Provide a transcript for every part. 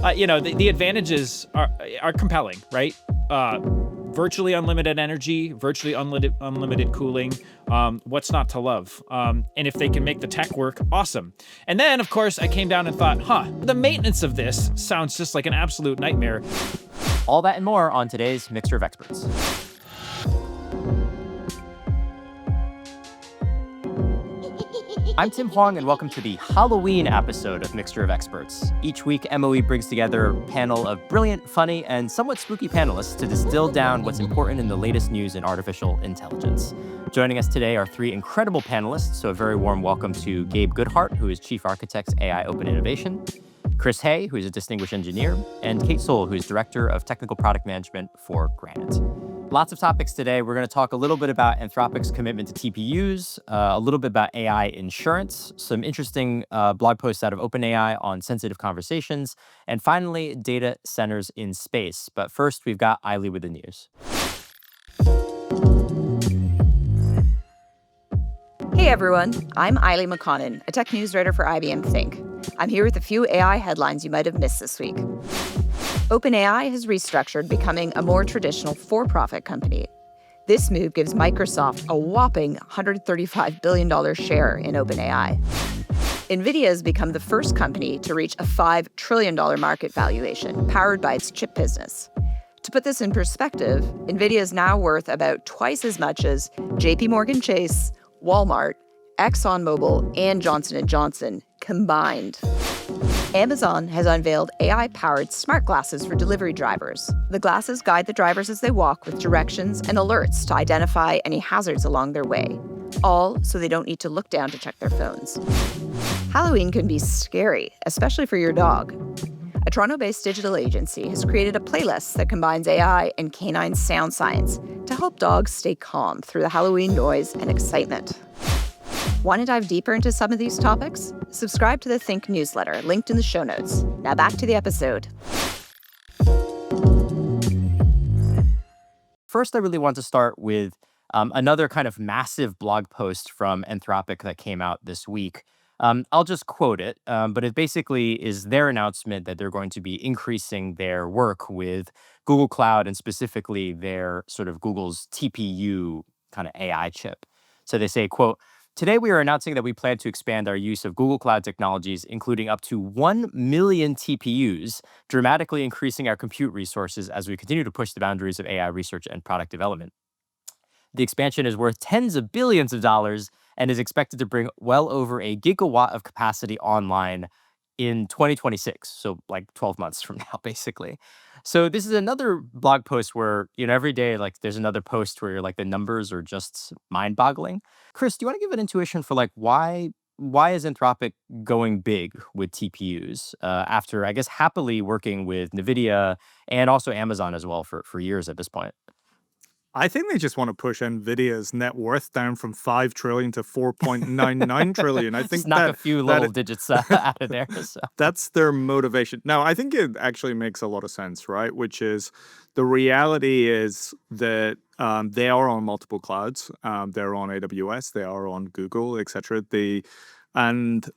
The advantages are compelling, right? Virtually unlimited energy, virtually unlimited cooling. What's not to love? And if they can make the tech work, awesome. And then, of course, I came down and thought, the maintenance of this sounds just like an absolute nightmare. All that and more on today's Mixture of Experts. I'm Tim Hwang, and welcome to the Halloween episode of Mixture of Experts. Each week, MOE brings together a panel of brilliant, funny, and somewhat spooky panelists to distill down what's important in the latest news in artificial intelligence. Joining us today are three incredible panelists, so a very warm welcome to Gabe GoodHart, who is Chief Architect, AI Open Innovation, Chris Hay, who is a distinguished engineer, and Kate Soule, who is Director of Technical Product Management for Granite. Lots of topics today. We're going to talk a little bit about Anthropic's commitment to TPUs, a little bit about AI insurance, some interesting blog posts out of OpenAI on sensitive conversations, and finally, data centers in space. But first, we've got Eiley with the news. Hey everyone, I'm Eiley McConnon, a tech news writer for IBM Think. I'm here with a few AI headlines you might have missed this week. OpenAI has restructured, becoming a more traditional for-profit company. This move gives Microsoft a whopping $135 billion share in OpenAI. NVIDIA has become the first company to reach a $5 trillion market valuation, powered by its chip business. To put this in perspective, NVIDIA is now worth about twice as much as JP Morgan Chase, Walmart, ExxonMobil, and Johnson & Johnson combined. Amazon has unveiled AI-powered smart glasses for delivery drivers. The glasses guide the drivers as they walk with directions and alerts to identify any hazards along their way, all so they don't need to look down to check their phones. Halloween can be scary, especially for your dog. A Toronto-based digital agency has created a playlist that combines AI and canine sound science to help dogs stay calm through the Halloween noise and excitement. Want to dive deeper into some of these topics? Subscribe to the Think newsletter, linked in the show notes. Now back to the episode. First, I really want to start with another kind of massive blog post from Anthropic that came out this week. I'll just quote it, but it basically is their announcement that they're going to be increasing their work with Google Cloud and specifically their sort of Google's TPU kind of AI chip. So they say, quote, "Today, we are announcing that we plan to expand our use of Google Cloud technologies, including up to 1 million TPUs, dramatically increasing our compute resources as we continue to push the boundaries of AI research and product development. The expansion is worth tens of billions of dollars and is expected to bring well over a gigawatt of capacity online in 2026, so like 12 months from now, basically." So this is another blog post where, every day, like there's another post where the numbers are just mind-boggling. Chris, do you want to give an intuition for why is Anthropic going big with TPUs after, I guess, happily working with NVIDIA and also Amazon as well for years at this point? I think they just want to push NVIDIA's net worth down from 5 trillion to 4.99 trillion. I think Just knock a few little digits out of there. So. That's their motivation. Now, I think it actually makes a lot of sense, right? Which is the reality is that they are on multiple clouds. They're on AWS, they are on Google, etc. And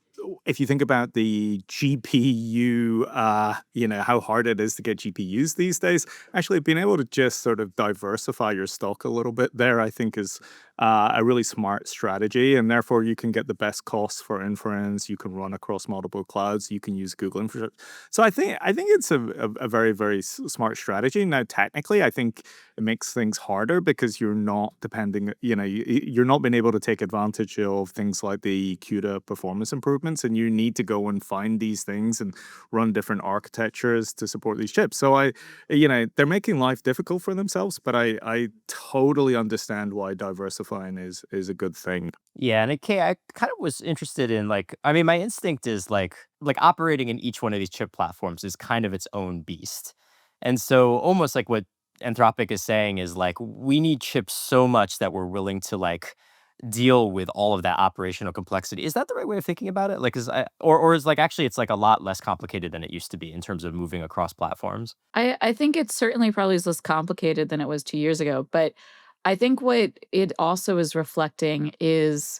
if you think about the GPU, how hard it is to get GPUs these days, actually being able to just sort of diversify your stock a little bit there, I think is a really smart strategy. And therefore, you can get the best costs for inference. You can run across multiple clouds. You can use Google infrastructure. So I think it's a very, very smart strategy. Now, technically, I think it makes things harder because you're not depending, you're not being able to take advantage of things like the CUDA performance improvements, and you need to go and find these things and run different architectures to support these chips. So they're making life difficult for themselves, but I totally understand why diversifying is a good thing. Yeah, and I kind of was interested in my instinct is like operating in each one of these chip platforms is kind of its own beast. And so almost like what Anthropic is saying is we need chips so much that we're willing to deal with all of that operational complexity. Is that the right way of thinking about it? Actually it's a lot less complicated than it used to be in terms of moving across platforms? I think it certainly probably is less complicated than it was 2 years ago, but I think what it also is reflecting is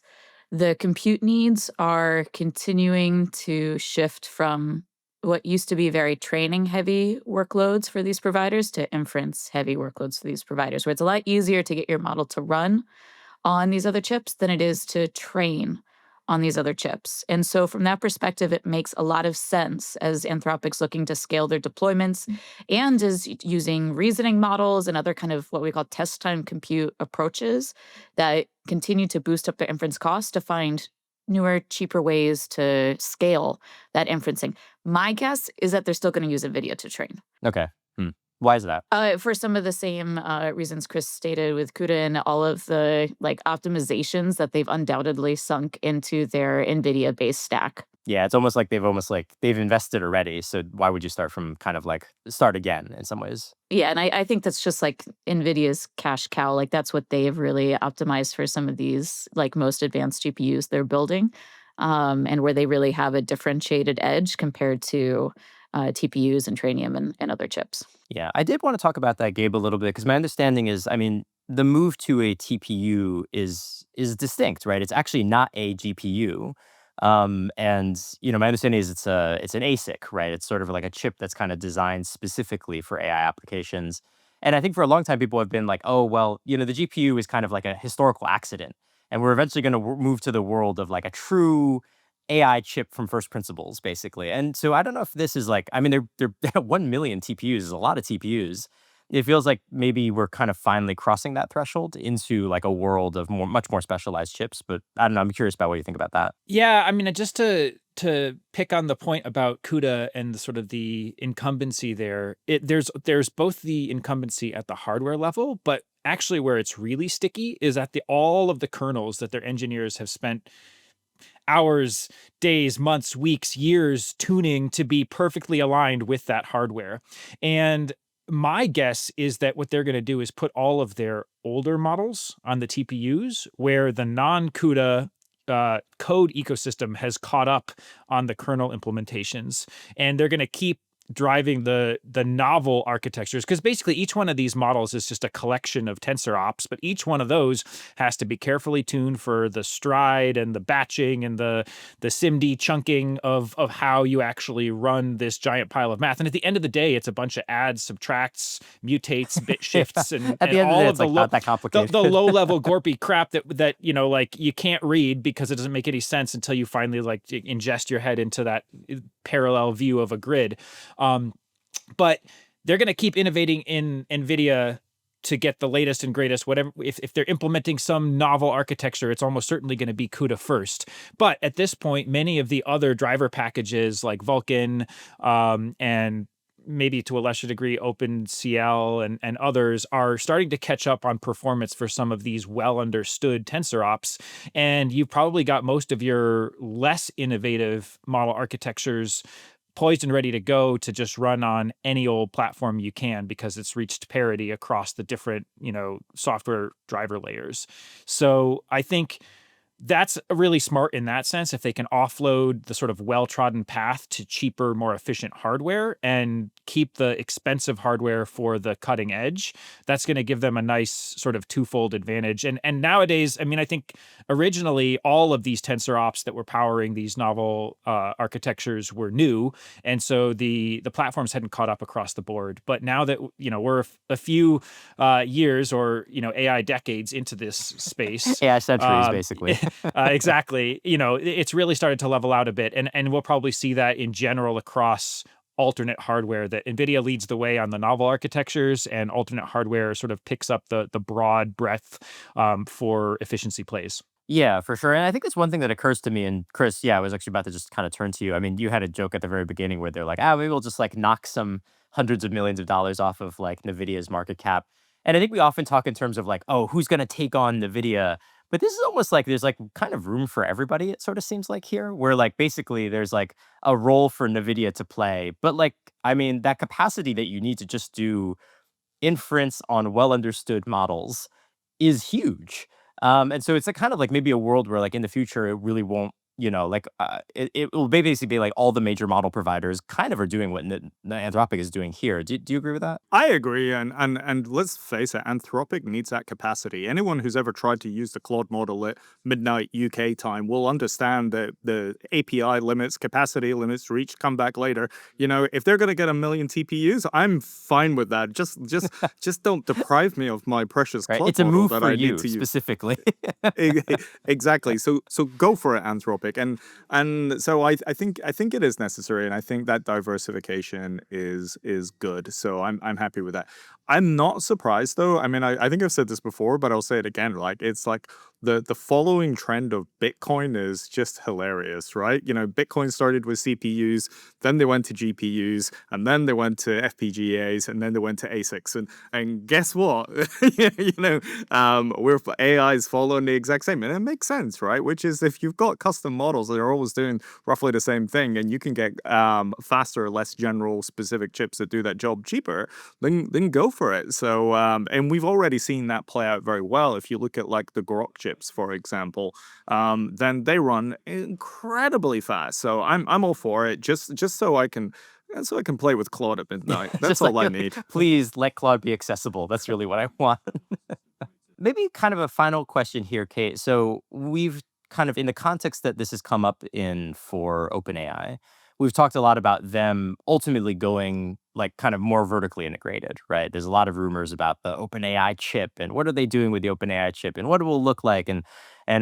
the compute needs are continuing to shift from what used to be very training heavy workloads for these providers to inference heavy workloads for these providers, where it's a lot easier to get your model to run on these other chips than it is to train on these other chips. And so from that perspective, it makes a lot of sense as Anthropic's looking to scale their deployments and is using reasoning models and other kind of what we call test time compute approaches that continue to boost up their inference costs to find newer, cheaper ways to scale that inferencing. My guess is that they're still going to use NVIDIA to train. Okay. Hmm. Why is that? For some of the same reasons Chris stated with CUDA and all of the like optimizations that they've undoubtedly sunk into their NVIDIA-based stack. Yeah, it's almost like they've invested already. So why would you start from kind of like start again in some ways? Yeah, and I think that's just like NVIDIA's cash cow. Like that's what they've really optimized for some of these like most advanced GPUs they're building, and where they really have a differentiated edge compared to TPUs and Trainium and other chips. Yeah, I did want to talk about that, Gabe, a little bit because my understanding is, I mean, the move to a TPU is distinct, right? It's actually not a GPU. And my understanding is it's an ASIC, right? It's sort of like a chip that's kind of designed specifically for AI applications. And I think for a long time, people have been like, oh, well, the GPU is kind of like a historical accident. And we're eventually going to move to the world of like a true AI chip from first principles, basically. And so I don't know if this is like, I mean, they're 1 million TPUs is a lot of TPUs. It feels like maybe we're kind of finally crossing that threshold into like a world of much more specialized chips. But I don't know. I'm curious about what you think about that. Yeah, I mean, just to pick on the point about CUDA and the sort of the incumbency there, there's both the incumbency at the hardware level, but actually where it's really sticky is at all of the kernels that their engineers have spent hours, days, months, weeks, years tuning to be perfectly aligned with that hardware. And my guess is that what they're going to do is put all of their older models on the TPUs where the non-CUDA code ecosystem has caught up on the kernel implementations. And they're going to keep driving the novel architectures, because basically each one of these models is just a collection of tensor ops, but each one of those has to be carefully tuned for the stride and the batching and the SIMD chunking of how you actually run this giant pile of math. And at the end of the day, it's a bunch of adds, subtracts, mutates, bit shifts, and At the end all of the day, it's of like not that complicated. the low level gorpy crap that like you can't read because it doesn't make any sense until you finally like ingest your head into that parallel view of a grid. But they're going to keep innovating in NVIDIA to get the latest and greatest, whatever. If they're implementing some novel architecture, it's almost certainly going to be CUDA first. But at this point, many of the other driver packages like Vulkan and maybe to a lesser degree OpenCL and others are starting to catch up on performance for some of these well understood tensor ops. And you've probably got most of your less innovative model architectures poised and ready to go to just run on any old platform you can because it's reached parity across the different, software driver layers. So I think that's really smart in that sense. If they can offload the sort of well-trodden path to cheaper, more efficient hardware and keep the expensive hardware for the cutting edge, that's going to give them a nice sort of twofold advantage. And nowadays, I mean, I think originally all of these tensor ops that were powering these novel architectures were new, and so the platforms hadn't caught up across the board. But now that we're a few years or AI decades into this space, AI centuries, basically. Exactly. It's really started to level out a bit. And we'll probably see that in general across alternate hardware, that NVIDIA leads the way on the novel architectures and alternate hardware sort of picks up the broad breadth for efficiency plays. Yeah, for sure. And I think that's one thing that occurs to me. And Chris, yeah, I was actually about to just kind of turn to you. I mean, you had a joke at the very beginning where they're like, maybe we'll just like knock some hundreds of millions of dollars off of like NVIDIA's market cap. And I think we often talk in terms of like, oh, who's going to take on NVIDIA? But this is almost like there's like kind of room for everybody, it sort of seems like here, where like basically there's like a role for NVIDIA to play. But like, I mean, that capacity that you need to just do inference on well understood models is huge. And so it's a kind of like maybe a world where like in the future, it really won't it will basically be like all the major model providers kind of are doing what Anthropic is doing here. Do you agree with that? I agree, and let's face it, Anthropic needs that capacity. Anyone who's ever tried to use the Claude model at midnight UK time will understand that the API limits, capacity limits, reach, come back later. If they're going to get a million TPUs, I'm fine with that. Just don't deprive me of my precious Right? Claude It's a model move that for I need you to use. specifically. Exactly. So go for it, Anthropic, and so I think it is necessary, and I think that diversification is good. So I'm happy with that. I'm not surprised though. I mean, I think I've said this before, but I'll say it again. Like it's like the following trend of Bitcoin is just hilarious, right? Bitcoin started with CPUs, then they went to GPUs, and then they went to FPGAs, and then they went to ASICs, and guess what? We're AI is following the exact same, and it makes sense, right? Which is if you've got custom models that are always doing roughly the same thing, and you can get faster, less general specific chips that do that job cheaper, then go for it. So and we've already seen that play out very well. If you look at like the Grok chips, for example, then they run incredibly fast. So I'm all for it. Just so I can play with Claude at midnight. That's Just all I like, need. please let Claude be accessible. That's really what I want. Maybe kind of a final question here, Kate. So we've kind of, in the context that this has come up in for OpenAI, we've talked a lot about them ultimately going like kind of more vertically integrated, right? There's a lot of rumors about the OpenAI chip and what are they doing with the OpenAI chip and what it will look like and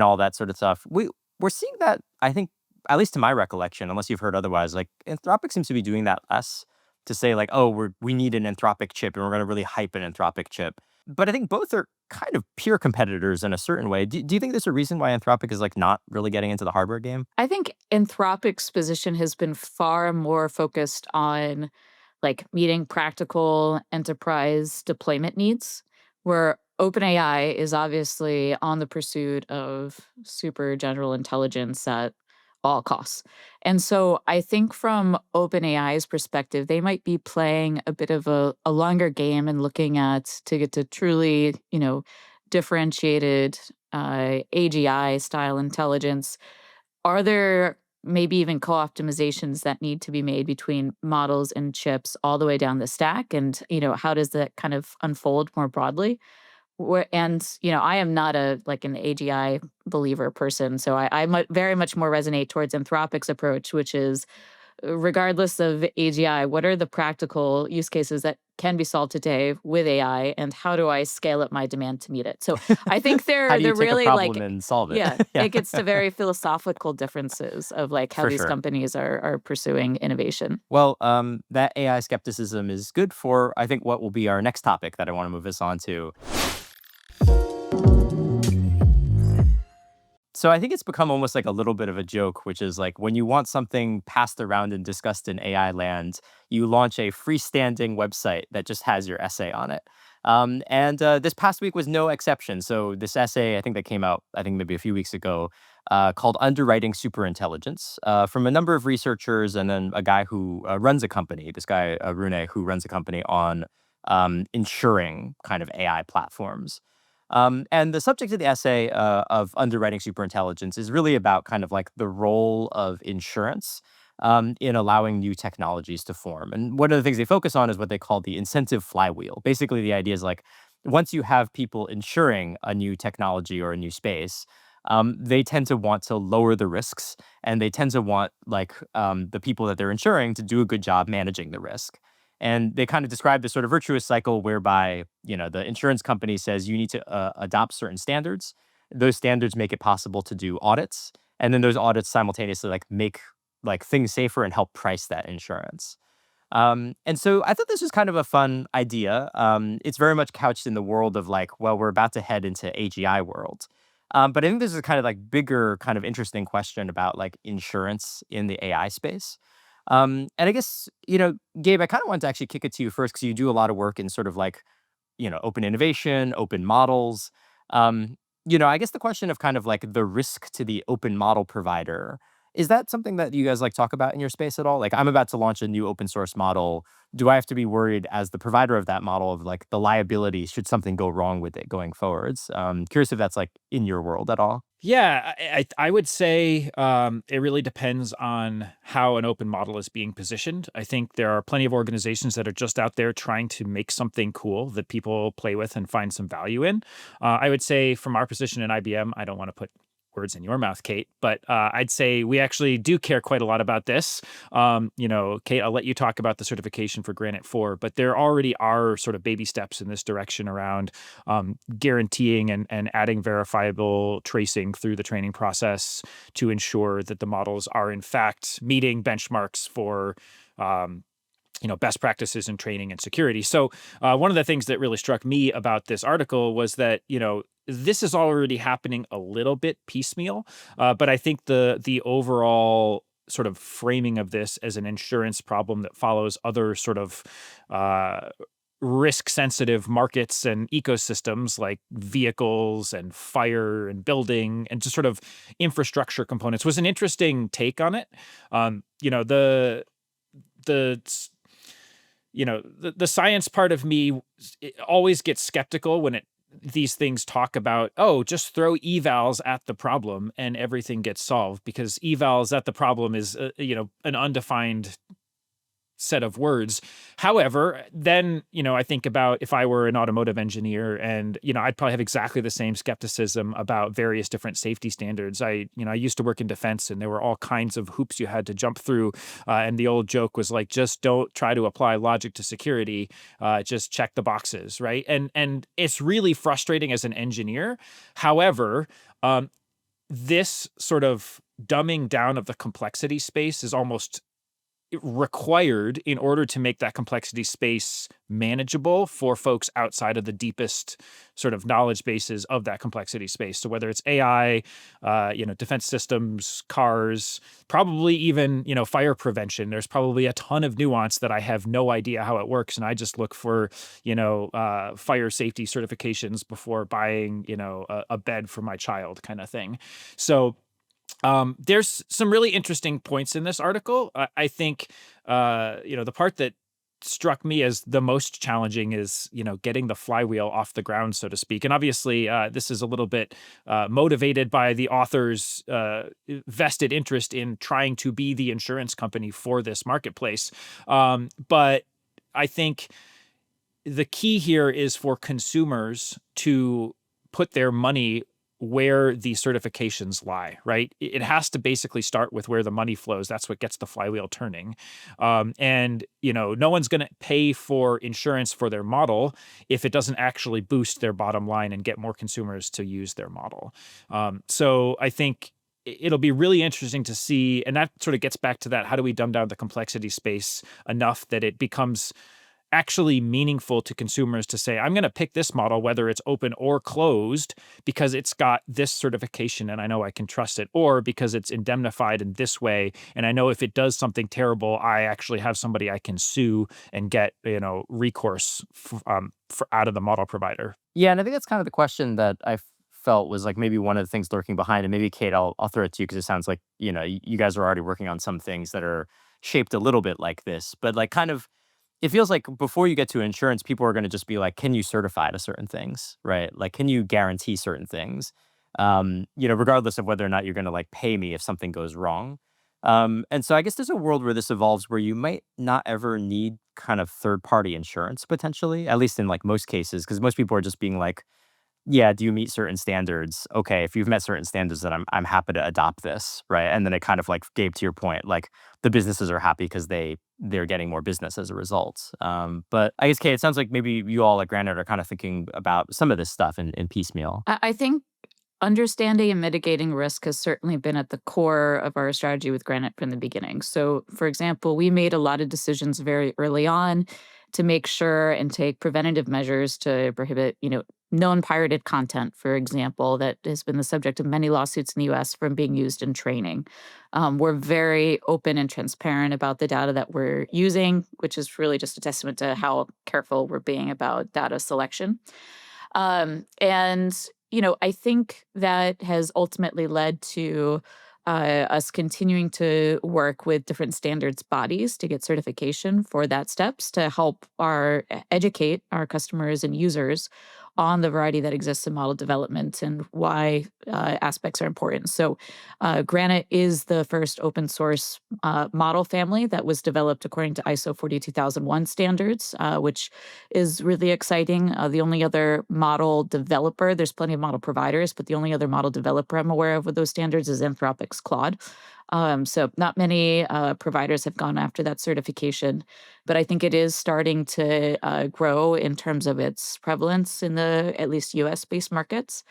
all that sort of stuff. We're seeing that, I think, at least to my recollection, unless you've heard otherwise, like Anthropic seems to be doing that less to say like, oh, we need an Anthropic chip and we're going to really hype an Anthropic chip. But I think both are kind of peer competitors in a certain way. Do you think there's a reason why Anthropic is like not really getting into the hardware game? I think Anthropic's position has been far more focused on like meeting practical enterprise deployment needs, where OpenAI is obviously on the pursuit of super general intelligence at all costs. And so I think from OpenAI's perspective, they might be playing a bit of a longer game and looking at to get to truly, differentiated AGI style intelligence. Are there maybe even co-optimizations that need to be made between models and chips all the way down the stack? And, how does that kind of unfold more broadly? And, I am not an AGI believer person. So I might very much more resonate towards Anthropic's approach, which is regardless of AGI, what are the practical use cases that can be solved today with AI, and how do I scale up my demand to meet it? So I think How do you they're take a really problem and solve it? yeah, Yeah, it gets to very philosophical differences of like how for these sure. companies are pursuing innovation. Well, that AI skepticism is good for, I think, what will be our next topic that I want to move us on to. So I think it's become almost like a little bit of a joke, which is like when you want something passed around and discussed in AI land, you launch a freestanding website that just has your essay on it. And this past week was no exception. So this essay, I think that came out, I think maybe a few weeks ago, called Underwriting Superintelligence, from a number of researchers and then a guy who runs a company, this guy, Rune, who runs a company on insuring kind of AI platforms. And the subject of the essay of underwriting superintelligence is really about kind of like the role of insurance in allowing new technologies to form. And one of the things they focus on is what they call the incentive flywheel. Basically, the idea is like once you have people insuring a new technology or a new space, they tend to want to lower the risks and they tend to want like the people that they're insuring to do a good job managing the risk. And they kind of describe this sort of virtuous cycle whereby, the insurance company says you need to adopt certain standards. Those standards make it possible to do audits. And then those audits simultaneously like make like things safer and help price that insurance. And so I thought this was kind of a fun idea. It's very much couched in the world of like, well, we're about to head into AGI world. But I think this is kind of like bigger, kind of interesting question about like insurance in the AI space. And I guess, Gabe, I kind of want to actually kick it to you first because you do a lot of work in sort of like, open innovation, open models. I guess the question of kind of like the risk to the open model provider Is that something that you guys like talk about in your space at all? Like, I'm about to launch a new open source model. Do I have to be worried as the provider of that model of like the liability should something go wrong with it going forwards? Curious if that's like in your world at all. Yeah, I would say it really depends on how an open model is being positioned. I think there are plenty of organizations that are just out there trying to make something cool that people play with and find some value in. I would say from our position in IBM, I don't want to put words in your mouth, Kate, but I'd say we actually do care quite a lot about this. Kate, I'll let you talk about the certification for Granite 4, but there already are sort of baby steps in this direction around guaranteeing and adding verifiable tracing through the training process to ensure that the models are in fact meeting benchmarks for best practices in training and security. So one of the things that really struck me about this article was that, this is already happening a little bit piecemeal, but I think the overall sort of framing of this as an insurance problem that follows other sort of risk-sensitive markets and ecosystems like vehicles and fire and building and just sort of infrastructure components was an interesting take on it. The science part of me always gets skeptical when these things talk about, just throw evals at the problem and everything gets solved, because evals at the problem is, an undefined set of words. However, then, I think about if I were an automotive engineer and, I'd probably have exactly the same skepticism about various different safety standards. I used to work in defense and there were all kinds of hoops you had to jump through. And the old joke was like, just don't try to apply logic to security. Just check the boxes, right? And it's really frustrating as an engineer. However, this sort of dumbing down of the complexity space is almost required in order to make that complexity space manageable for folks outside of the deepest sort of knowledge bases of that complexity space. So whether it's AI, defense systems, cars, probably even, fire prevention, there's probably a ton of nuance that I have no idea how it works. And I just look for, fire safety certifications before buying, a bed for my child kind of thing. So there's some really interesting points in this article. I think, the part that struck me as the most challenging is, getting the flywheel off the ground, so to speak. And obviously, this is a little bit motivated by the author's vested interest in trying to be the insurance company for this marketplace. But I think the key here is for consumers to put their money where the certifications lie, right? It has to basically start with where the money flows. That's what gets the flywheel turning. No one's going to pay for insurance for their model if it doesn't actually boost their bottom line and get more consumers to use their model. So I think it'll be really interesting to see, and that sort of gets back to that, how do we dumb down the complexity space enough that it becomes actually meaningful to consumers to say, I'm going to pick this model, whether it's open or closed, because it's got this certification and I know I can trust it, or because it's indemnified in this way. And I know if it does something terrible, I actually have somebody I can sue and get, recourse for out of the model provider. Yeah, and I think that's kind of the question that I felt was like maybe one of the things lurking behind. And maybe Kate, I'll throw it to you because it sounds like you guys are already working on some things that are shaped a little bit like this, but like kind of. It feels like before you get to insurance, people are going to just be like, can you certify to certain things, right? Like, can you guarantee certain things? Regardless of whether or not you're going to like pay me if something goes wrong. And so I guess there's a world where this evolves where you might not ever need kind of third party insurance potentially, at least in like most cases, because most people are just being like, yeah, do you meet certain standards? Okay, if you've met certain standards, then I'm happy to adopt this, right? And then it kind of like, Gabe, to your point, like the businesses are happy because they're getting more business as a result. But I guess, Kate, it sounds like maybe you all at Granite are kind of thinking about some of this stuff in piecemeal. I think understanding and mitigating risk has certainly been at the core of our strategy with Granite from the beginning. So, for example, we made a lot of decisions very early on to make sure and take preventative measures to prohibit, known pirated content, for example, that has been the subject of many lawsuits in the US from being used in training. We're very open and transparent about the data that we're using, which is really just a testament to how careful we're being about data selection. I think that has ultimately led to us continuing to work with different standards bodies to get certification for that steps to help educate our customers and users on the variety that exists in model development and why aspects are important. So, Granite is the first open source model family that was developed according to ISO 42001 standards, which is really exciting. The only other model developer, there's plenty of model providers, but the only other model developer I'm aware of with those standards is Anthropic's Claude. So not many providers have gone after that certification, but I think it is starting to grow in terms of its prevalence in the at least US-based markets.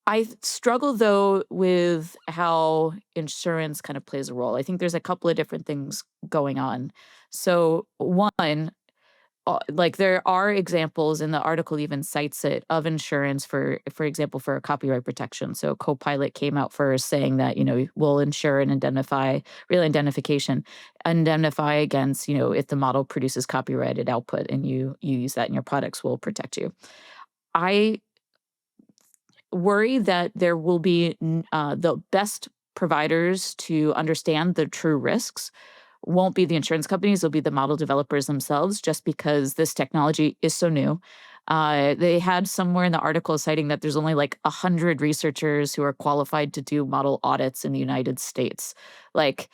I struggle though with how insurance kind of plays a role. I think there's a couple of different things going on. So one, like there are examples, and the article even cites it, of insurance for example for copyright protection. So Copilot came out first saying that we'll insure and indemnify, real indemnification, indemnify against if the model produces copyrighted output and you use that in your products, will protect you. I worry that there will be the best providers to understand the true risks won't be the insurance companies, it'll be the model developers themselves, just because this technology is so new. They had somewhere in the article citing that there's only like 100 researchers who are qualified to do model audits in the United States. Like,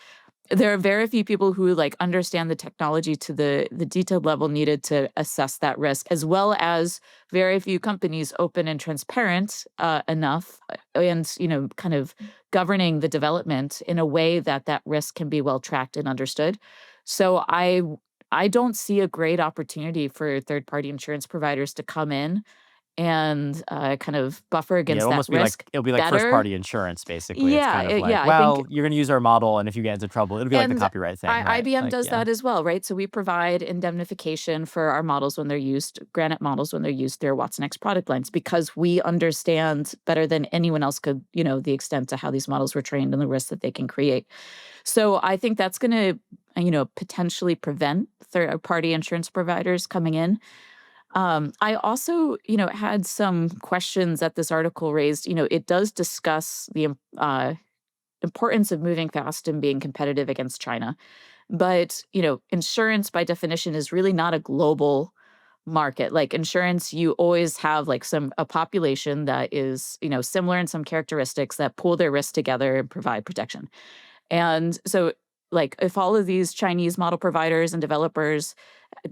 there are very few people who understand the technology to the detailed level needed to assess that risk, as well as very few companies open and transparent enough, and kind of governing the development in a way that that risk can be well tracked and understood. So I don't see a great opportunity for third party insurance providers to come in and kind of buffer Yeah, against that risk it'll be like first better. party insurance basically. It's Yeah, kind of like, yeah, I think. well, you're going to use our model, and if you get into trouble, it'll be like the And copyright thing, right? IBM Like, does yeah. that as well, right? So we provide indemnification for our models when they're used, Granite models when they're used through Watson X product lines, because we understand better than anyone else could, the extent to how these models were trained and the risks that they can create. So I think that's going to, potentially prevent third-party insurance providers coming in. I also, had some questions that this article raised. It does discuss the importance of moving fast and being competitive against China. But, insurance by definition is really not a global market. Like insurance, you always have like a population that is, similar in some characteristics that pool their risks together and provide protection. And so like if all of these Chinese model providers and developers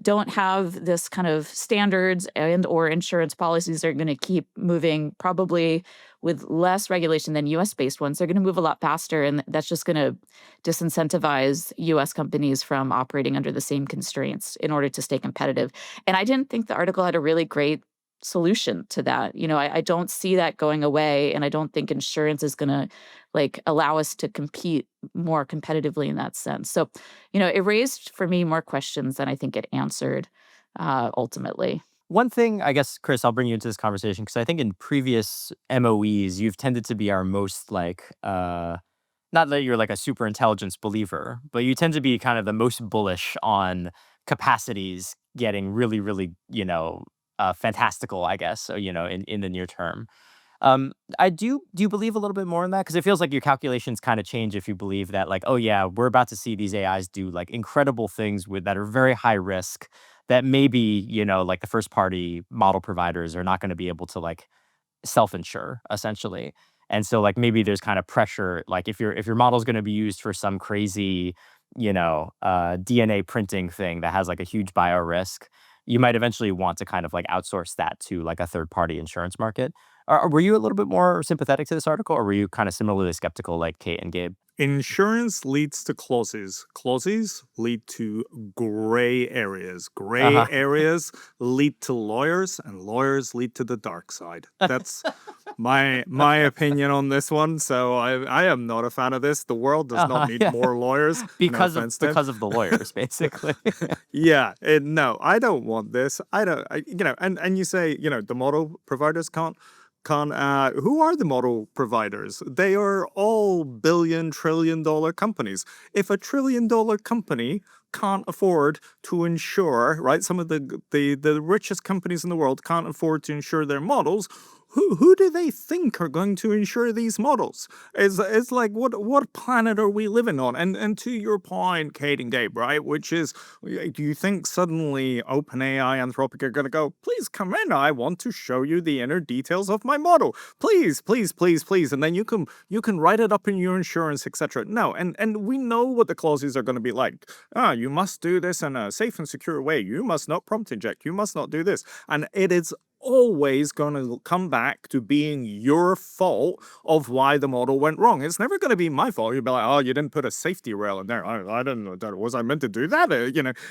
don't have this kind of standards and or insurance policies, are going to keep moving probably with less regulation than US based ones. They're going to move a lot faster, and that's just going to disincentivize US companies from operating under the same constraints in order to stay competitive. And I didn't think the article had a really great solution to that. I don't see that going away, and I don't think insurance is going to allow us to compete more competitively in that sense. So, it raised for me more questions than I think it answered ultimately. One thing, I guess, Chris, I'll bring you into this conversation because I think in previous MOEs, you've tended to be our most not that you're like a super intelligence believer, but you tend to be kind of the most bullish on capacities getting really, really, fantastical, I guess, so, in the near term. Do you believe a little bit more in that? Because it feels like your calculations kind of change if you believe that, like, oh yeah, we're about to see these AIs do like incredible things that are very high risk that maybe, like the first party model providers are not going to be able to like self-insure essentially. And so like maybe there's kind of pressure, like if your model is going to be used for some crazy, DNA printing thing that has like a huge bio risk, you might eventually want to kind of like outsource that to like a third party insurance market. Were you a little bit more sympathetic to this article, or were you kind of similarly skeptical like Kate and Gabe? Insurance leads to clauses. Clauses lead to gray areas. Gray Uh-huh. areas lead to lawyers, and lawyers lead to the dark side. That's my opinion on this one. So I am not a fan of this. The world does not need Yeah. more lawyers. No because of offense, Tim. because of the lawyers, basically. Yeah, no, I don't want this. I don't, and you say, the model providers can't, who are the model providers? They are all billion-trillion-dollar companies. If a trillion-dollar company can't afford to insure, right? Some of the richest companies in the world can't afford to insure their models. who do they think are going to insure these models? It's like what planet are we living on? And to your point, Kate and Gabe, right? Which is, do you think suddenly OpenAI, Anthropic are going to go, please come in, I want to show you the inner details of my model, please, please, please, please, and then you can write it up in your insurance, etc. No, and we know what the clauses are going to be like. You must do this in a safe and secure way. You must not prompt inject. You must not do this, and it is always going to come back to being your fault of why the model went wrong. It's never going to be my fault. You'll be like, oh, you didn't put a safety rail in there. I didn't know that. Was I meant to do that?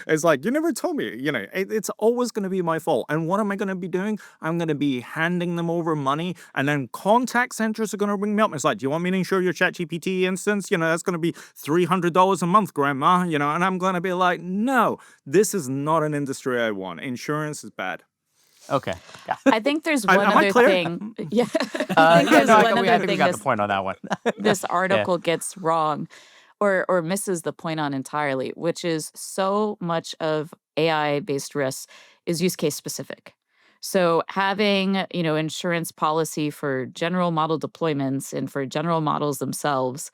It's like, you never told me. It's always going to be my fault. And what am I going to be doing? I'm going to be handing them over money, and then contact centers are going to ring me up. It's like, do you want me to insure your ChatGPT instance? That's going to be $300 a month, grandma. And I'm going to be like, no, this is not an industry I want. Insurance is bad. Okay. Yeah. I think there's one am I other clear? thing. Yeah. I there's one think other we thing got the point on that one. this article gets wrong or misses the point on entirely, which is so much of AI-based risks is use case specific. So having, insurance policy for general model deployments and for general models themselves,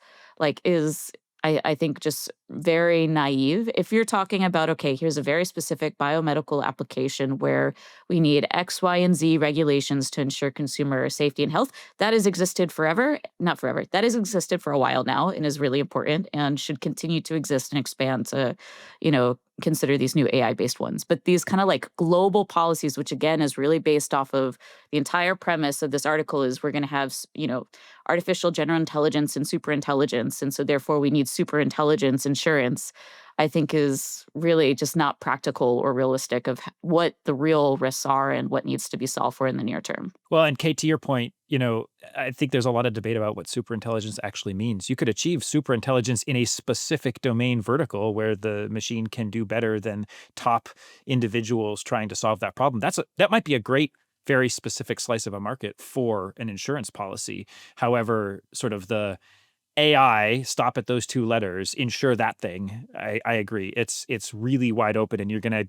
is I think just very naive. If you're talking about, okay, here's a very specific biomedical application where we need X, Y, and Z regulations to ensure consumer safety and health, that has existed forever. Not forever. That has existed for a while now and is really important and should continue to exist and expand to, consider these new AI-based ones. But these kind of like global policies, which again is really based off of the entire premise of this article is we're going to have, artificial general intelligence and superintelligence. And so therefore we need superintelligence insurance, I think is really just not practical or realistic of what the real risks are and what needs to be solved for in the near term. Well, and Kate, to your point, I think there's a lot of debate about what superintelligence actually means. You could achieve superintelligence in a specific domain vertical where the machine can do better than top individuals trying to solve that problem. That might be a great, very specific slice of a market for an insurance policy. However, sort of the AI, stop at those two letters, insure that thing. I agree. It's really wide open, and you're going to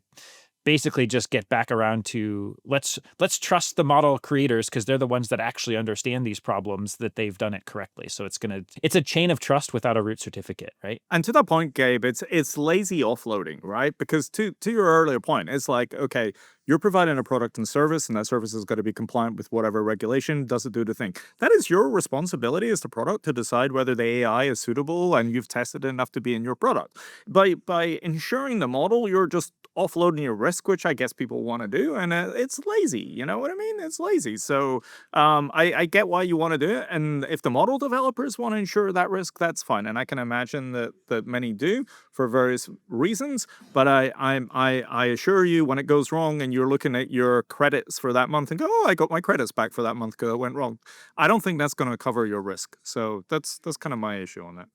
basically just get back around to let's trust the model creators because they're the ones that actually understand these problems, that they've done it correctly. So it's a chain of trust without a root certificate, right? And to that point, Gabe, it's lazy offloading, right? Because to your earlier point, it's like, okay, you're providing a product and service, and that service is going to be compliant with whatever regulation. Does it do the thing? That is your responsibility as the product to decide whether the AI is suitable and you've tested it enough to be in your product. By ensuring the model, you're just offloading your risk, which I guess people want to do, and it's lazy. You know what I mean? It's lazy. So I get why you want to do it, and if the model developers want to insure that risk, that's fine, and I can imagine that many do for various reasons. But I assure you, when it goes wrong and you're looking at your credits for that month and go, oh, I got my credits back for that month because it went wrong, I don't think that's going to cover your risk. So that's kind of my issue on that.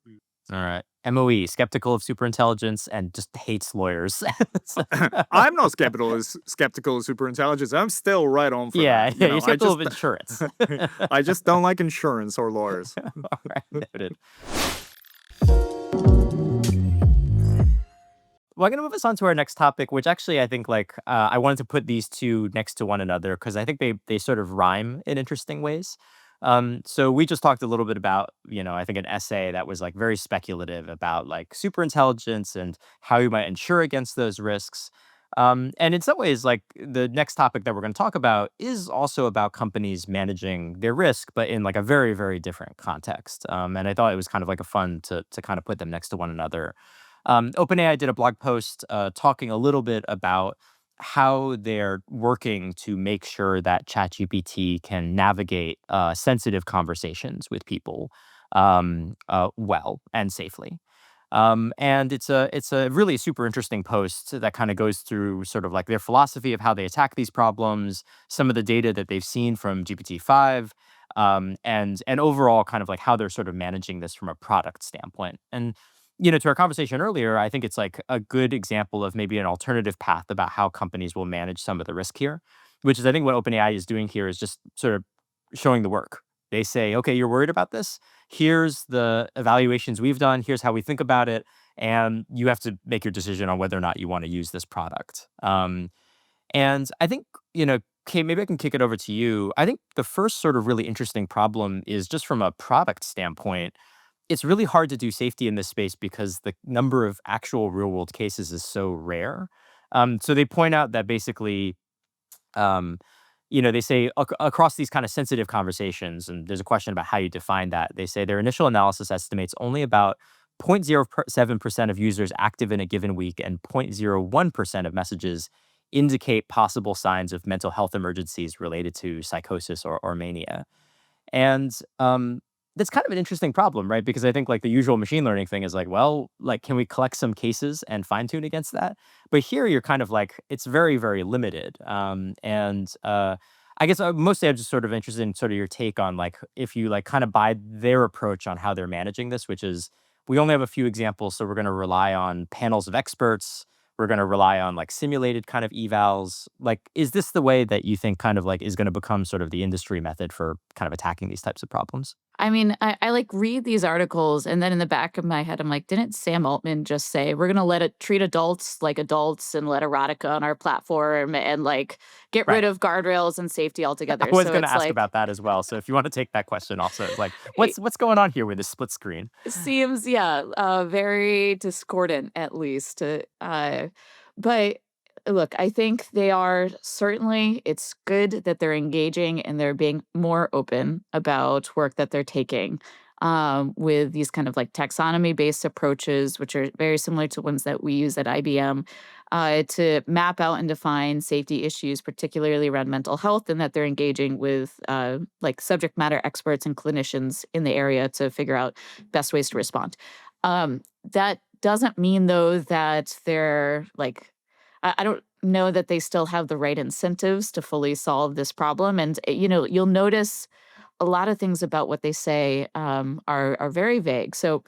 All right. MOE, skeptical of superintelligence and just hates lawyers. I'm not skeptical of superintelligence. I'm still right on for that. You're skeptical of insurance. I just don't like insurance or lawyers. All right, noted. Well, I'm going to move us on to our next topic, which actually I think I wanted to put these two next to one another because I think they sort of rhyme in interesting ways. So we just talked a little bit about, I think an essay that was very speculative about superintelligence and how you might insure against those risks. And in some ways, the next topic that we're going to talk about is also about companies managing their risk, but in a very, very different context. And I thought it was kind of a fun to kind of put them next to one another. OpenAI did a blog post talking a little bit about how they're working to make sure that ChatGPT can navigate sensitive conversations with people well and safely. And it's a really super interesting post that kind of goes through sort of their philosophy of how they attack these problems, some of the data that they've seen from GPT-5, and overall kind of how they're sort of managing this from a product standpoint. And to our conversation earlier, I think it's a good example of maybe an alternative path about how companies will manage some of the risk here, which is I think what OpenAI is doing here is just sort of showing the work. They say, okay, you're worried about this. Here's the evaluations we've done. Here's how we think about it. And you have to make your decision on whether or not you want to use this product. And I think, Okay, maybe I can kick it over to you. I think the first sort of really interesting problem is just from a product standpoint. It's really hard to do safety in this space because the number of actual real world cases is so rare. So they point out that basically, um, they say across these kind of sensitive conversations, and there's a question about how you define that. They say their initial analysis estimates only about 0.07% of users active in a given week and 0.01% of messages indicate possible signs of mental health emergencies related to psychosis or mania. And that's kind of an interesting problem, right? Because I think like the usual machine learning thing is like, well, like, can we collect some cases and fine tune against that? But here you're kind of like, it's very, very limited. I guess mostly I'm just sort of interested in sort of your take on like, if you like kind of buy their approach on how they're managing this, which is we only have a few examples. So we're going to rely on panels of experts. We're going to rely on like simulated kind of evals. Like, is this the way that you think kind of like is going to become sort of the industry method for kind of attacking these types of problems? I mean, I like read these articles, and then in the back of my head, I'm like, didn't Sam Altman just say we're gonna let it treat adults like adults and let erotica on our platform and like get rid Right. of guardrails and safety I altogether? was So going to it's ask like about that as well. So if you want to take that question also, like it what's going on here with this split screen? seems, yeah, very discordant at least. But look, I think they are certainly, it's good that they're engaging and they're being more open about work that they're taking with these kind of like taxonomy based approaches, which are very similar to ones that we use at IBM to map out and define safety issues, particularly around mental health, and that they're engaging with like subject matter experts and clinicians in the area to figure out best ways to respond. That doesn't mean, though, that they're like, I don't know that they still have the right incentives to fully solve this problem. And, you'll notice a lot of things about what they say are very vague. So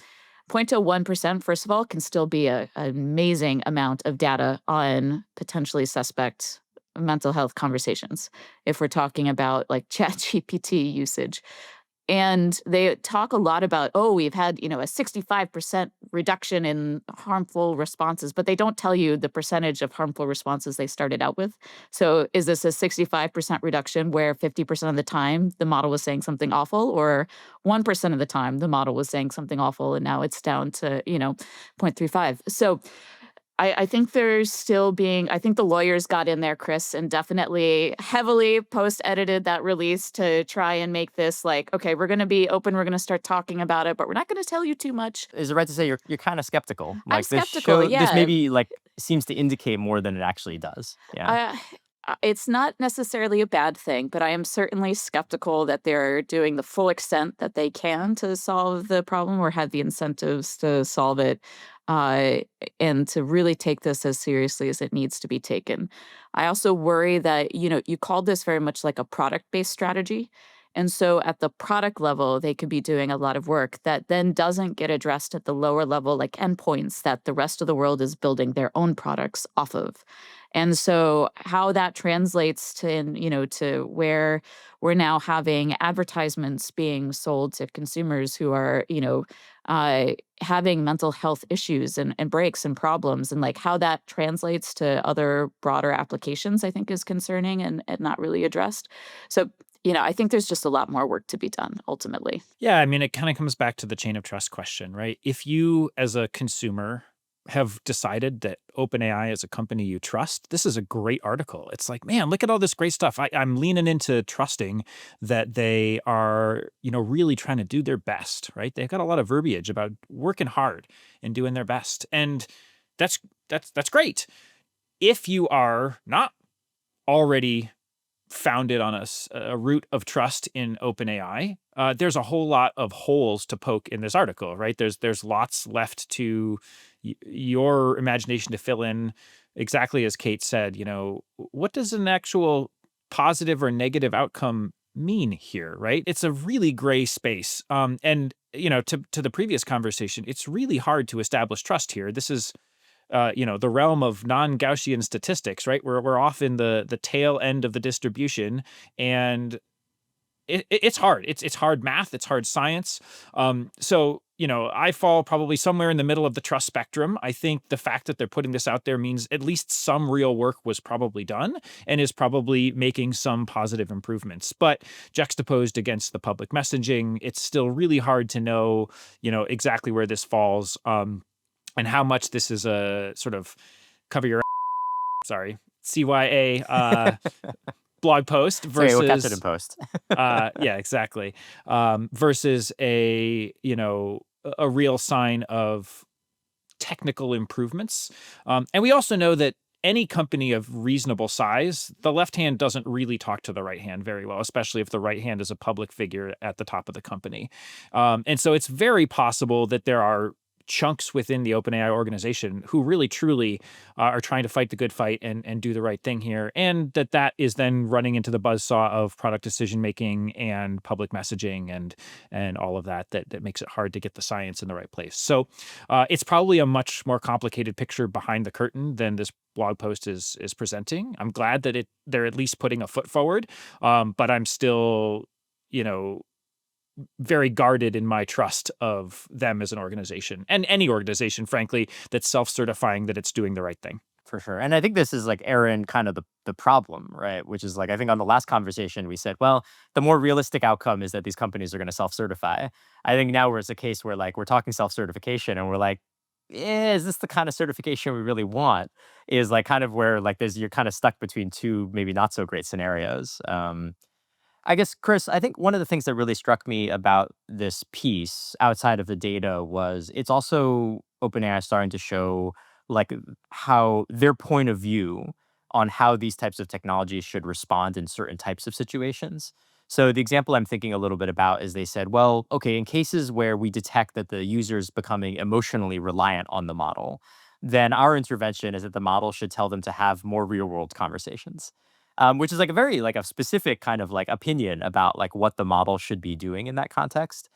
0.01%, first of all, can still be an amazing amount of data on potentially suspect mental health conversations if we're talking about like ChatGPT usage. And they talk a lot about, oh, we've had, a 65% reduction in harmful responses, but they don't tell you the percentage of harmful responses they started out with. So is this a 65% reduction where 50% of the time the model was saying something awful, or 1% of the time the model was saying something awful and now it's down to, 0.35? So I think there's still being, I think the lawyers got in there, Chris, and definitely heavily post-edited that release to try and make this like, okay, we're going to be open, we're going to start talking about it, but we're not going to tell you too much. Is it right to say you're kind of skeptical? I'm Like skeptical, this yeah. maybe like seems to indicate more than it actually does. Yeah. I, it's not necessarily a bad thing, but I am certainly skeptical that they're doing the full extent that they can to solve the problem or have the incentives to solve it, uh, and to really take this as seriously as it needs to be taken. I also worry that, you called this very much like a product based strategy. And so at the product level, they could be doing a lot of work that then doesn't get addressed at the lower level, like endpoints that the rest of the world is building their own products off of. And so how that translates to, to where we're now having advertisements being sold to consumers who are, having mental health issues and breaks and problems, and like how that translates to other broader applications, I think is concerning and not really addressed. So, I think there's just a lot more work to be done ultimately. Yeah, I mean, it kind of comes back to the chain of trust question, right? If you, as a consumer, have decided that OpenAI is a company you trust, this is a great article. It's like, man, look at all this great stuff. I'm leaning into trusting that they are, really trying to do their best, right? They've got a lot of verbiage about working hard and doing their best, and that's great. If you are not already founded on a root of trust in OpenAI, there's a whole lot of holes to poke in this article, right? There's lots left to your imagination to fill in. Exactly as Kate said, what does an actual positive or negative outcome mean here, right? It's a really gray space. And to the previous conversation, it's really hard to establish trust here. This is the realm of non-Gaussian statistics, right? We're off in the tail end of the distribution, and it's hard. It's hard math. It's hard science. So I fall probably somewhere in the middle of the trust spectrum. I think the fact that they're putting this out there means at least some real work was probably done and is probably making some positive improvements. But juxtaposed against the public messaging, it's still really hard to know, exactly where this falls, and how much this is a sort of cover your sorry CYA blog post Sorry, we'll catch it in versus post. yeah, exactly. Versus a real sign of technical improvements. And we also know that any company of reasonable size, the left hand doesn't really talk to the right hand very well, especially if the right hand is a public figure at the top of the company. And so it's very possible that there are chunks within the OpenAI organization who really truly are trying to fight the good fight and do the right thing here, and that is then running into the buzzsaw of product decision making and public messaging and all of that makes it hard to get the science in the right place. So it's probably a much more complicated picture behind the curtain than this blog post is presenting. I'm glad that they're at least putting a foot forward, but I'm still very guarded in my trust of them as an organization, and any organization, frankly, that's self-certifying that it's doing the right thing. For sure. And I think this is like, Aaron, kind of the problem, right? Which is like, I think on the last conversation we said, well, the more realistic outcome is that these companies are going to self-certify. I think now it's a case where like we're talking self-certification and we're like, is this the kind of certification we really want? Is like kind of where like you're kind of stuck between two maybe not so great scenarios. I guess, Chris, I think one of the things that really struck me about this piece outside of the data was it's also OpenAI starting to show like how their point of view on how these types of technologies should respond in certain types of situations. So the example I'm thinking a little bit about is they said, well, okay, in cases where we detect that the user is becoming emotionally reliant on the model, then our intervention is that the model should tell them to have more real world conversations, which is like a very like a specific kind of like opinion about like what the model should be doing in that context.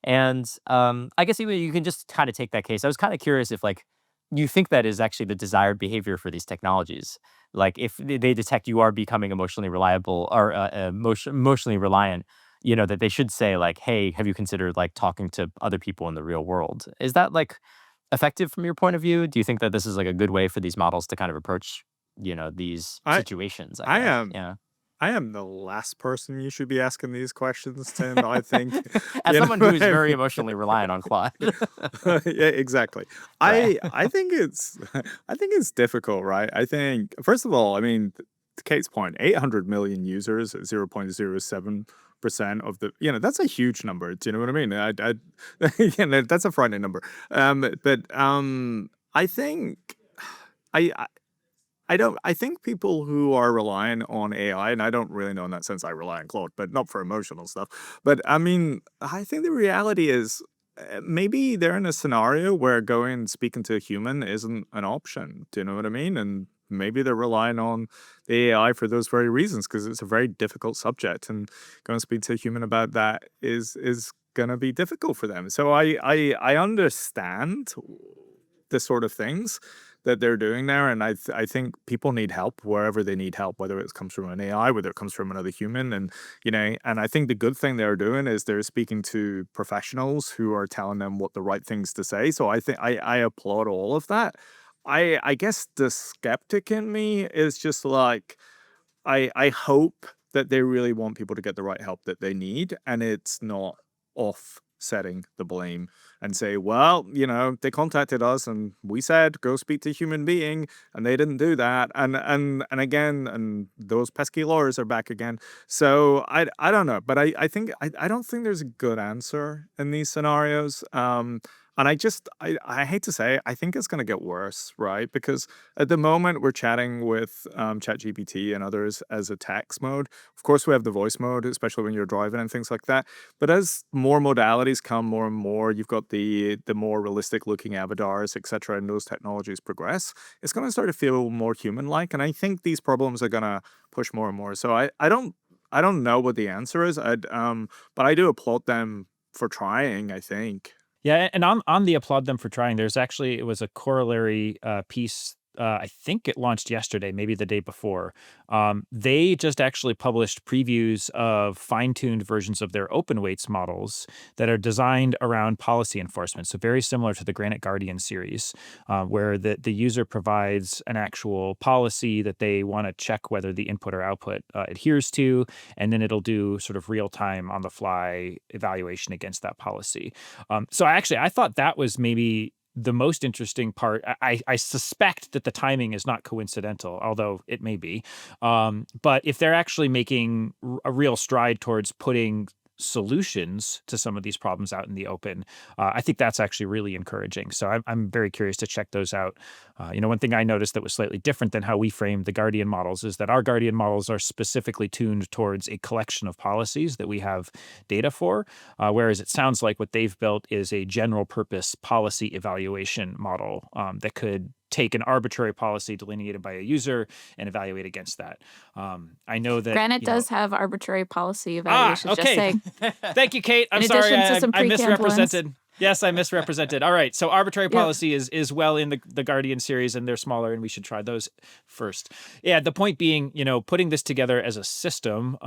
And I guess you can just kind of take that case. I was kind of curious if like you think that is actually the desired behavior for these technologies. Like if they detect you are becoming emotionally reliable or emotionally reliant, that they should say like, hey, have you considered like talking to other people in the real world? Is that like effective from your point of view? Do you think that this is like a good way for these models to kind of approach, these I situations, I I guess? am Yeah. I am the last person you should be asking these questions, Tim. I think, As you know someone who what is I very mean? emotionally reliant on Claude. Yeah, exactly. Right. I think it's I think it's difficult, right? I think first of all, I mean, to Kate's point, 800 million users, 0.07% of that's a huge number. Do you know what I mean? That's a frightening number. But I think I I don't. I think people who are relying on AI, and I don't really know in that sense. I rely on Claude, but not for emotional stuff. But I mean, I think the reality is maybe they're in a scenario where going and speaking to a human isn't an option. Do you know what I mean? And maybe they're relying on the AI for those very reasons because it's a very difficult subject, and going to speak to a human about that is going to be difficult for them. So I understand the sort of things that they're doing there. And I think people need help wherever they need help, whether it comes from an AI, whether it comes from another human. And I think the good thing they're doing is they're speaking to professionals who are telling them what the right things to say. So I think I applaud all of that. I guess the skeptic in me is just like, I hope that they really want people to get the right help that they need, and it's not offsetting the blame and say, well, they contacted us and we said go speak to a human being, and they didn't do that, and again, and those pesky lawyers are back again. So I don't know, but I think I don't think there's a good answer in these scenarios. And I hate to say, I think it's going to get worse, right? Because at the moment we're chatting with ChatGPT and others as a text mode. Of course, we have the voice mode, especially when you're driving and things like that. But as more modalities come, more and more, you've got the more realistic looking avatars, etc., and those technologies progress. It's going to start to feel more human like, and I think these problems are going to push more and more. So I don't know what the answer is. But I do applaud them for trying. I think. Yeah, and on the applaud them for trying, it was a corollary piece I think it launched yesterday, maybe the day before. They just actually published previews of fine-tuned versions of their open weights models that are designed around policy enforcement. So very similar to the Granite Guardian series, where the user provides an actual policy that they want to check whether the input or output adheres to, and then it'll do sort of real-time on-the-fly evaluation against that policy. So I thought that was maybe the most interesting part. I suspect that the timing is not coincidental, although it may be. But if they're actually making a real stride towards putting solutions to some of these problems out in the open, I think that's actually really encouraging. So I'm very curious to check those out. One thing I noticed that was slightly different than how we framed the Guardian models is that our Guardian models are specifically tuned towards a collection of policies that we have data for, whereas it sounds like what they've built is a general purpose policy evaluation model that could take an arbitrary policy delineated by a user and evaluate against that. I know that Granite does have arbitrary policy evaluations. okay. Just saying. Thank you, Kate. I'm In sorry, addition to some I pre-canned misrepresented. Yes, I misrepresented. All right, so arbitrary Yeah. policy is well in the Guardian series, and they're smaller, and we should try those first. Yeah, the point being, putting this together as a system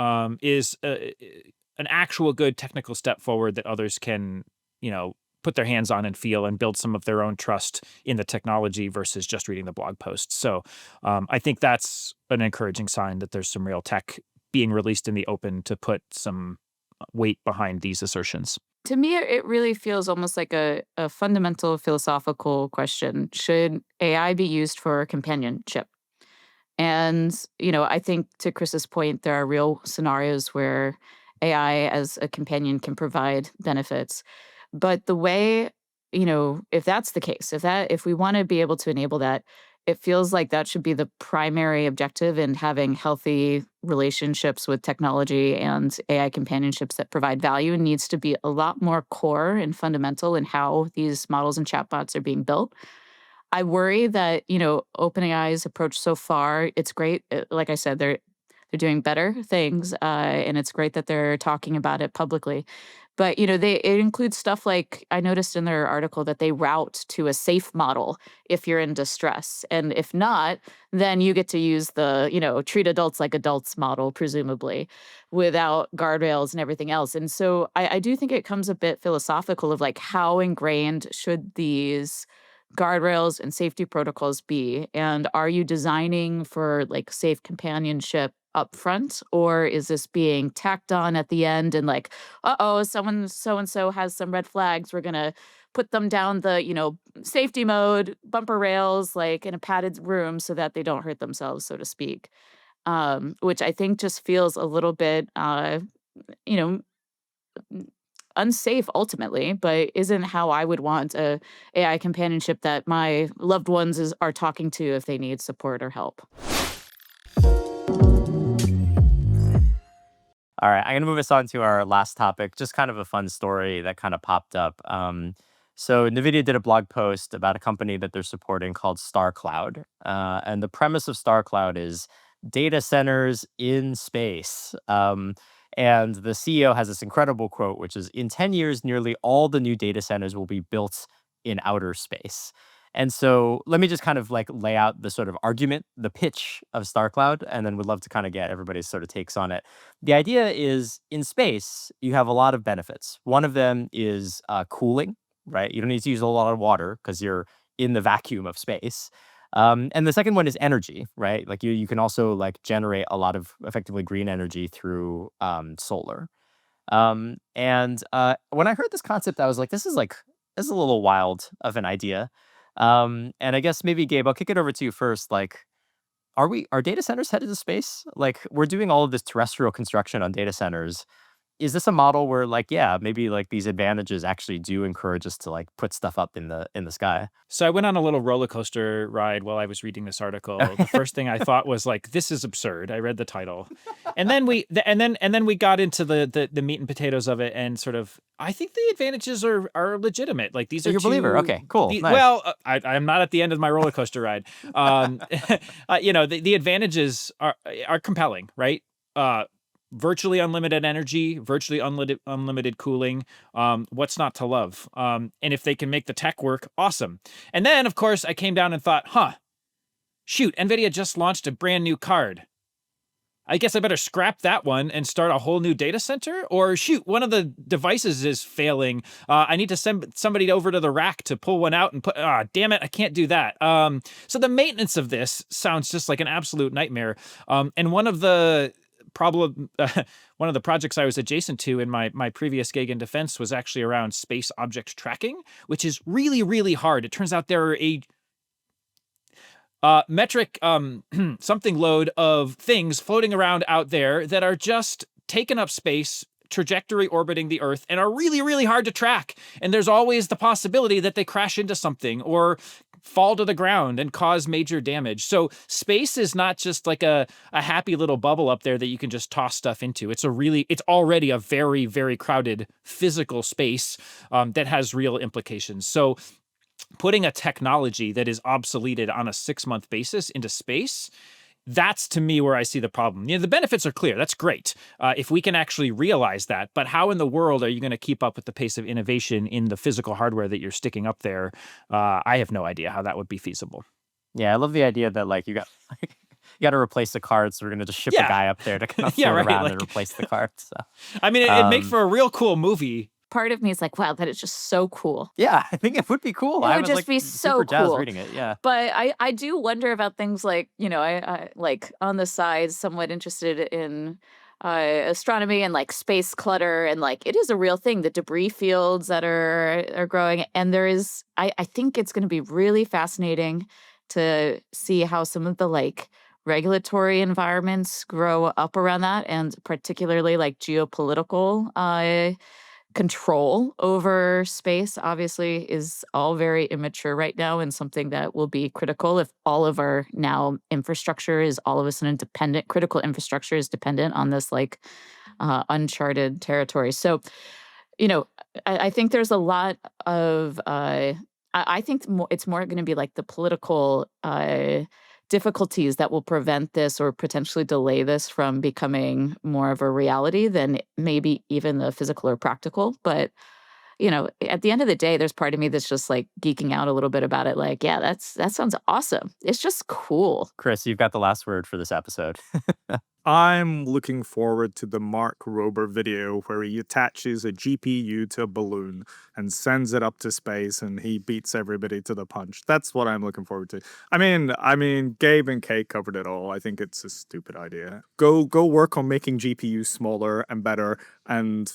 is an actual good technical step forward that others can, put their hands on and feel and build some of their own trust in the technology versus just reading the blog posts. So I think that's an encouraging sign that there's some real tech being released in the open to put some weight behind these assertions. To me, it really feels almost like a fundamental philosophical question. Should AI be used for companionship? And, I think to Chris's point, there are real scenarios where AI as a companion can provide benefits. But the way, if that's the case, if we want to be able to enable that, it feels like that should be the primary objective in having healthy relationships with technology and AI companionships that provide value. It needs to be a lot more core and fundamental in how these models and chatbots are being built. I worry that, OpenAI's approach so far, it's great. Like I said, they're doing better things, and it's great that they're talking about it publicly. But it includes stuff like I noticed in their article that they route to a safe model if you're in distress, and if not, then you get to use the treat adults like adults model, presumably, without guardrails and everything else. And so I do think it comes a bit philosophical of like how ingrained should these guardrails and safety protocols be, and are you designing for like safe companionship up front, or is this being tacked on at the end and like, someone so and so has some red flags, we're gonna put them down the safety mode bumper rails like in a padded room so that they don't hurt themselves, so to speak. Which I think just feels a little bit you know unsafe ultimately, but isn't how I would want a AI companionship that my loved ones are talking to if they need support or help. All right, I'm going to move us on to our last topic. Just kind of a fun story that kind of popped up. So NVIDIA did a blog post about a company that they're supporting called Starcloud. And the premise of Starcloud is data centers in space. And the CEO has this incredible quote, which is, "In 10 years, nearly all the new data centers will be built in outer space." And so let me just kind of like lay out the sort of argument, the pitch of StarCloud, and then would love to kind of get everybody's sort of takes on it. The idea is in space, you have a lot of benefits. One of them is cooling, right? You don't need to use a lot of water because you're in the vacuum of space. And the second one is energy, right? Like you can also like generate a lot of effectively green energy through solar. And when I heard this concept, I was like, this is a little wild of an idea. And I guess maybe Gabe, I'll kick it over to you first. Like, are data centers headed to space? Like, we're doing all of this terrestrial construction on data centers. Is this a model where like, yeah, maybe like these advantages actually do encourage us to like put stuff up in the sky? So I went on a little roller coaster ride while I was reading this article. The first thing I thought was like, this is absurd. I read the title. And then we got into the meat and potatoes of it, and sort of I think the advantages are legitimate. Like these So are you're a believer. Okay, cool. Nice. Well, I'm not at the end of my roller coaster ride. The advantages are compelling, right? Virtually unlimited energy, virtually unlimited cooling. What's not to love? And if they can make the tech work, awesome. And then, of course, I came down and thought, shoot, NVIDIA just launched a brand new card. I guess I better scrap that one and start a whole new data center? Or shoot, one of the devices is failing. I need to send somebody over to the rack to pull one out and put, damn it, I can't do that. So the maintenance of this sounds just like an absolute nightmare. And one of the projects I was adjacent to in my previous gig in defense was actually around space object tracking, which is really, really hard. It turns out there are a metric something load of things floating around out there that are just taking up space, trajectory orbiting the Earth, and are really, really hard to track. And there's always the possibility that they crash into something or fall to the ground and cause major damage. So space is not just like a happy little bubble up there that you can just toss stuff into. It's already a very, very crowded physical space that has real implications. So putting a technology that is obsoleted on a 6-month basis into space, that's to me where I see the problem. The benefits are clear. That's great if we can actually realize that. But how in the world are you going to keep up with the pace of innovation in the physical hardware that you're sticking up there? I have no idea how that would be feasible. Yeah, I love the idea that you got to replace the cards. So we're going to just ship a guy up there to kind of float around and replace the cards. So. I mean, it'd make for a real cool movie. Part of me is like, wow, that is just so cool. Yeah, I think it would be cool. It would just be so cool. Reading it, yeah. But I do wonder about things like, I like on the side, somewhat interested in astronomy and like space clutter, and like it is a real thing. The debris fields that are growing, and there is. I think it's going to be really fascinating to see how some of the like regulatory environments grow up around that, and particularly like geopolitical control over space obviously is all very immature right now, and something that will be critical if all of our now infrastructure is all of a sudden dependent, critical infrastructure is dependent on this like uncharted territory. So, I think there's a lot of, I think it's more going to be like the political difficulties that will prevent this or potentially delay this from becoming more of a reality than maybe even the physical or practical. But, at the end of the day, there's part of me that's just like geeking out a little bit about it. Like, yeah, that sounds awesome. It's just cool. Chris, you've got the last word for this episode. I'm looking forward to the Mark Rober video where he attaches a GPU to a balloon and sends it up to space and he beats everybody to the punch. That's what I'm looking forward to. I mean, Gabe and Kate covered it all. I think it's a stupid idea. Go work on making GPUs smaller and better, and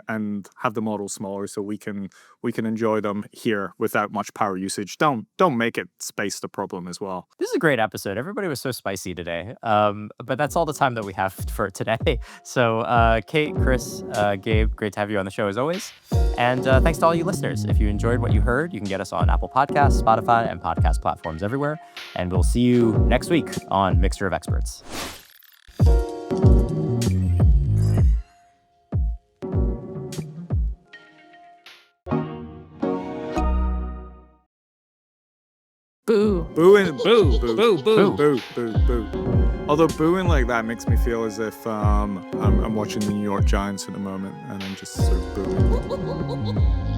and have the model smaller so we can enjoy them here without much power usage. Don't make it space the problem as well. This is a great episode. Everybody was so spicy today. But that's all the time that we have for today. So Kate, Chris, Gabe, great to have you on the show as always. And thanks to all you listeners. If you enjoyed what you heard, you can get us on Apple Podcasts, Spotify, and podcast platforms everywhere. And we'll see you next week on Mixture of Experts. Boo. Boo and boo, boo, boo, boo, boo, boo, boo. Although booing like that makes me feel as if I'm watching the New York Giants at the moment and I'm just sort of booing.